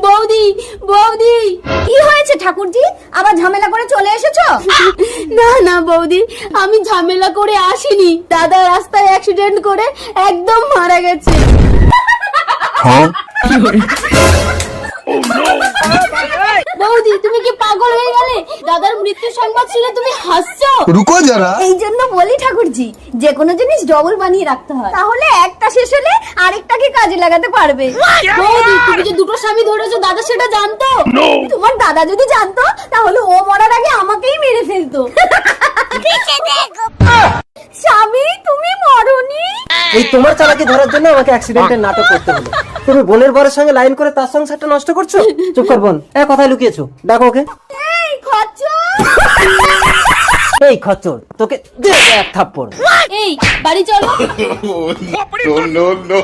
বৌদি বৌদি, কি হয়েছে ঠাকুরজি? আবার ঝামেলা করে চলে এসেছো? না না বৌদি, আমি ঝামেলা করে আসিনি। দাদা রাস্তায় অ্যাক্সিডেন্ট করে একদম মারা গেছে। বৌদি, তুমি কি পাগল হয়ে গেলে? দাদার মৃত্যু সংবাদ শুনে তুমি হাসছো? রুকো যারা। এই জন্য বলি ঠাকুরজি, যে কোনো জিনিস ডবল বানিয়ে রাখতে হয়, তাহলে একটা শেষ হলে আরেকটাকে কাজে লাগাতে পারবে। বৌদি, তুমি যে দুটো স্বামী ধরেছো, দাদা সেটা জানতো? তোমার দাদা যদি জানতো তাহলে ও মরার আগে আমাকেই মেরে ফেলতো। স্বামী, তুমি মরনি? এই তোমার চালাকি ধরার জন্য আমাকে অ্যাক্সিডেন্টের নাটক করতে হলো। তুমি বোনের বরের সঙ্গে লাইন করে তার সংসারটা নষ্ট করছো। চুপ কর বোন, কোথায় লুকিয়েছো? ডাকো ওকে। এই খচ্চর! এই খচ্চর, তোকে দে এক থাপ্পড়। এই বাড়ি চলো। No, no, no.